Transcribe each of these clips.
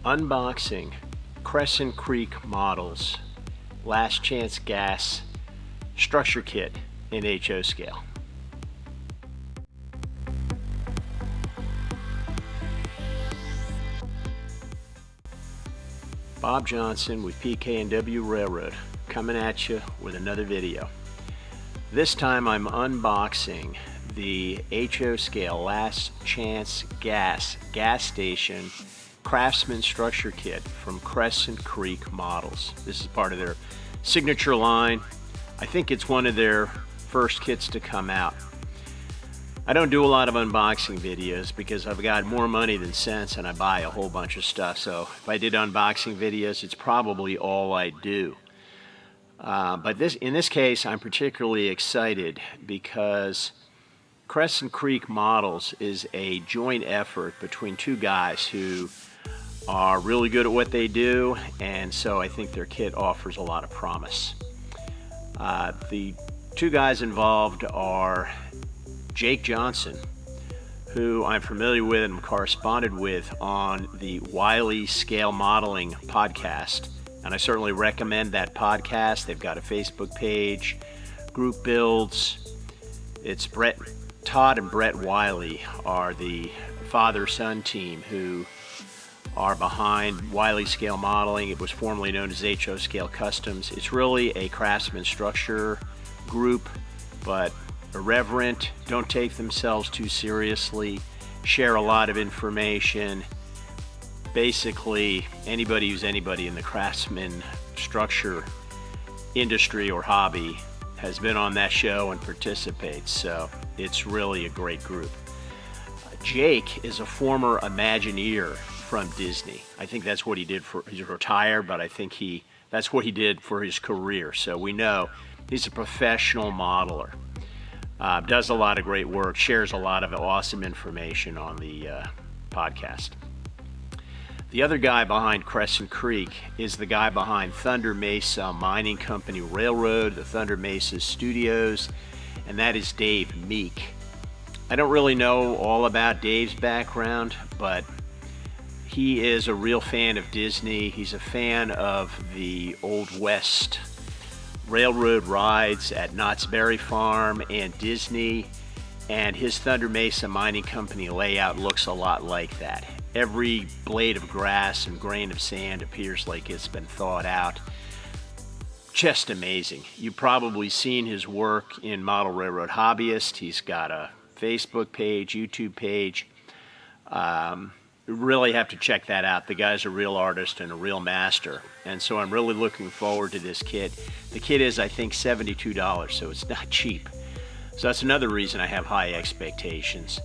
Unboxing Crescent Creek Models Last Chance Gas Structure Kit in HO scale. Bob Johnson with PK&W Railroad coming at you with another video. This time I'm unboxing the HO scale Last Chance Gas station Craftsman structure kit from Crescent Creek Models. This is part of their signature line. I think it's one of their first kits to come out. I don't do a lot of unboxing videos because I've got more money than sense and I buy a whole bunch of stuff. So if I did unboxing videos, it's probably all I do. But in this case, I'm particularly excited because Crescent Creek Models is a joint effort between two guys who are really good at what they do, and so I think their kit offers a lot of promise. The two guys involved are Jake Johnson, who I'm familiar with and corresponded with on the Wiley Scale Modeling podcast, and I certainly recommend that podcast. They've got a Facebook page, group builds. It's Todd and Brett Wiley are the father-son team who are behind Wiley Scale Modeling. It was formerly known as HO Scale Customs. It's really a craftsman structure group, but irreverent, don't take themselves too seriously, share a lot of information. Basically, anybody who's anybody in the craftsman structure industry or hobby has been on that show and participates, so it's really a great group. Jake is a former Imagineer from Disney. I think that's what he did he's retired, but I think that's what he did for his career. So we know he's a professional modeler. Does a lot of great work, shares a lot of awesome information on the podcast. The other guy behind Crescent Creek is the guy behind Thunder Mesa Mining Company Railroad, the Thunder Mesa Studios, and that is Dave Meek. I don't really know all about Dave's background, but he is a real fan of Disney. He's a fan of the Old West railroad rides at Knott's Berry Farm and Disney, and his Thunder Mesa Mining Company layout looks a lot like that. Every blade of grass and grain of sand appears like it's been thawed out. Just amazing. You've probably seen his work in Model Railroad Hobbyist. He's got a Facebook page, YouTube page. Really have to check that out. The guy's a real artist and a real master, and so I'm really looking forward to this kit. The kit is, I think, $72, so it's not cheap. So that's another reason I have high expectations.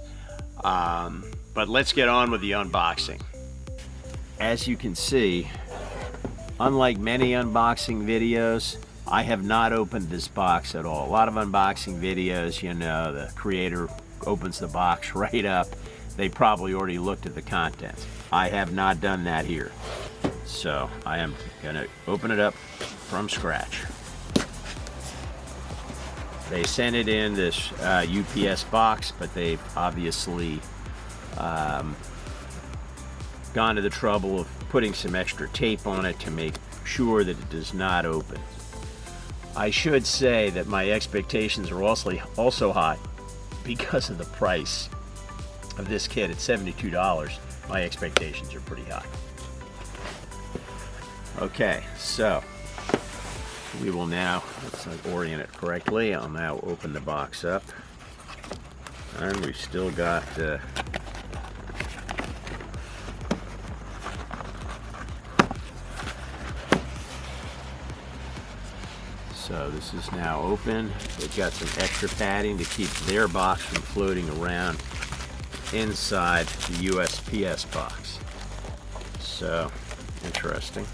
But let's get on with the unboxing. As you can see, unlike many unboxing videos, I have not opened this box at all. A lot of unboxing videos, you know, the creator opens the box right up. They probably already looked at the contents. I have not done that here. So I am gonna open it up from scratch. They sent it in this UPS box, but they've obviously gone to the trouble of putting some extra tape on it to make sure that it does not open. I should say that my expectations are also high because of the price of this kit at $72. My expectations are pretty high. Okay, so we will now, let's orient it correctly. I'll now open the box up, and we've still got so this is now open. They've got some extra padding to keep their box from floating around inside the USPS box. So, interesting.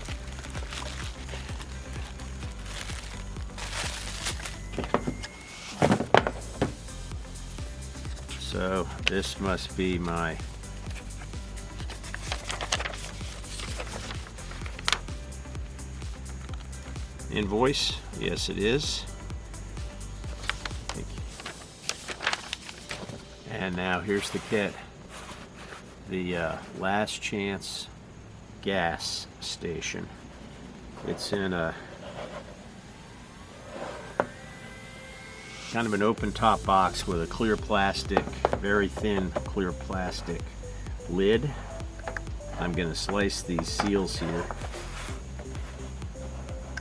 So, this must be my invoice. Yes, it is. And now here's the kit. The Last Chance gas station. It's in a kind of an open top box with a clear plastic, very thin clear plastic lid. I'm going to slice these seals here.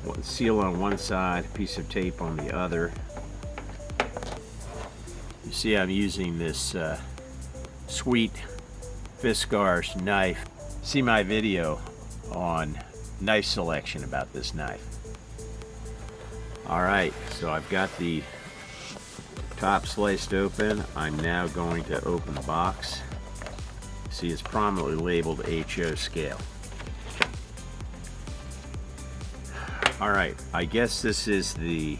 One seal on one side, a piece of tape on the other. You see I'm using this sweet Fiskars knife. See my video on knife selection about this knife. Alright, so I've got the top sliced open. I'm now going to open the box. See, it's prominently labeled HO scale. Alright, I guess this is the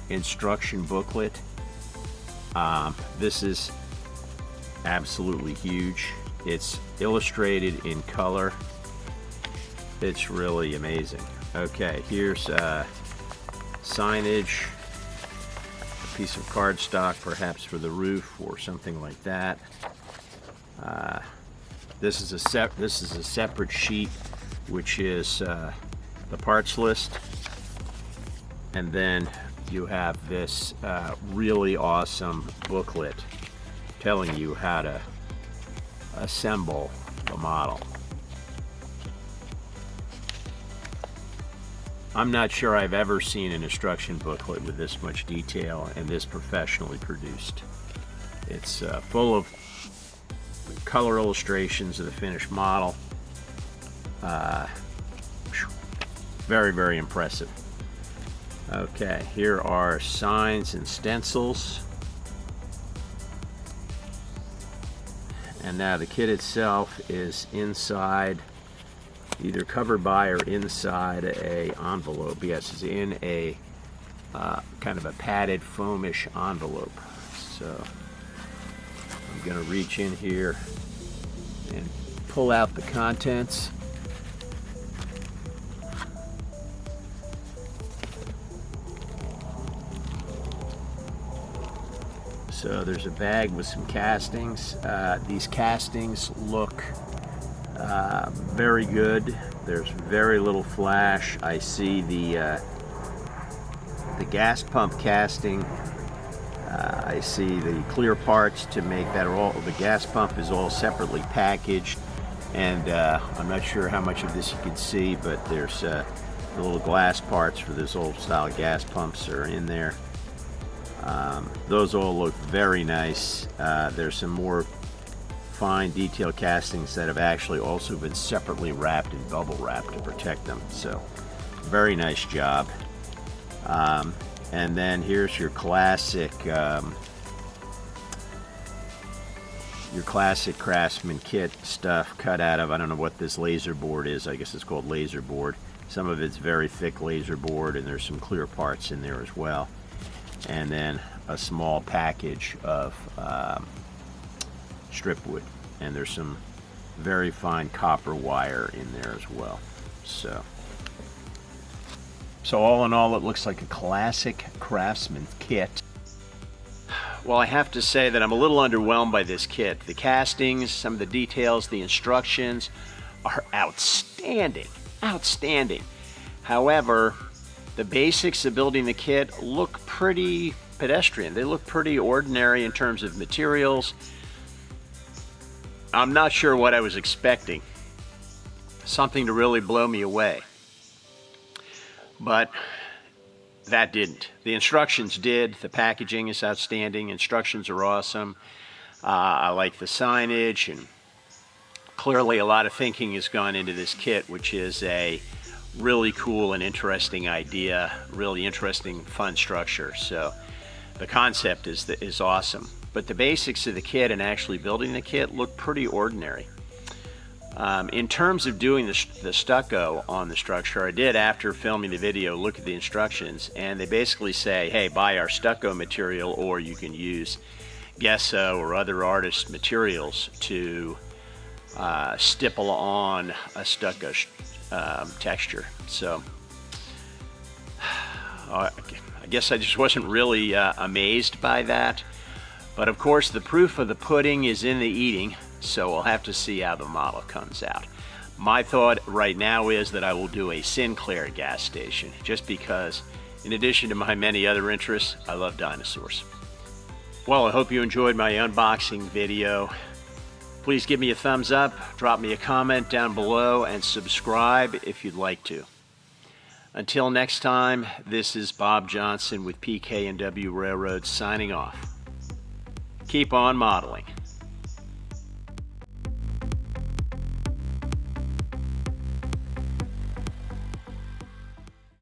instruction booklet. This is absolutely huge. It's illustrated in color. It's really amazing. Okay, here's signage, a piece of cardstock perhaps for the roof or something like that. This is a separate sheet, which is the parts list, and then you have this really awesome booklet telling you how to assemble the model. I'm not sure I've ever seen an instruction booklet with this much detail and this professionally produced. It's full of color illustrations of the finished model. Very, very impressive. Okay, here are signs and stencils. And now the kit itself is inside, either covered by or inside a envelope. Yes, it's in a kind of a padded foamish envelope. So I'm going to reach in here and pull out the contents. So there's a bag with some castings. These castings look very good. There's very little flash. I see the gas pump casting. I see the clear parts to make that. The gas pump is all separately packaged, and I'm not sure how much of this you can see, but there's the little glass parts for this old style gas pumps are in there. Those all look very nice. There's some more fine detail castings that have actually also been separately wrapped and bubble wrapped to protect them. So, very nice job. And then here's your classic Craftsman kit stuff cut out of, I don't know what this laser board is. I guess it's called laser board. Some of it's very thick laser board, and there's some clear parts in there as well. And then a small package of strip wood, and there's some very fine copper wire in there as well. So all in all, it looks like a classic Craftsman kit. Well, I have to say that I'm a little underwhelmed by this kit. The castings, some of the details, the instructions are outstanding. Outstanding. However, the basics of building the kit look pretty pedestrian. They look pretty ordinary in terms of materials. I'm not sure what I was expecting. Something to really blow me away. But that didn't. The instructions did. The packaging is outstanding. Instructions are awesome. I like the signage, and clearly a lot of thinking has gone into this kit, which is a really cool and interesting idea, really interesting, fun structure. So the concept is awesome, but the basics of the kit and actually building the kit look pretty ordinary. In terms of doing the stucco on the structure, I did, after filming the video, look at the instructions, and they basically say, hey, buy our stucco material, or you can use gesso or other artist materials to stipple on a stucco texture. So I guess I just wasn't really amazed by that, but of course the proof of the pudding is in the eating, so we'll have to see how the model comes out. My thought right now is that I will do a Sinclair gas station, just because in addition to my many other interests, I love dinosaurs. Well, I hope you enjoyed my unboxing video. Please give me a thumbs up, drop me a comment down below, and subscribe if you'd like to. Until next time, this is Bob Johnson with PK&W Railroad signing off. Keep on modeling.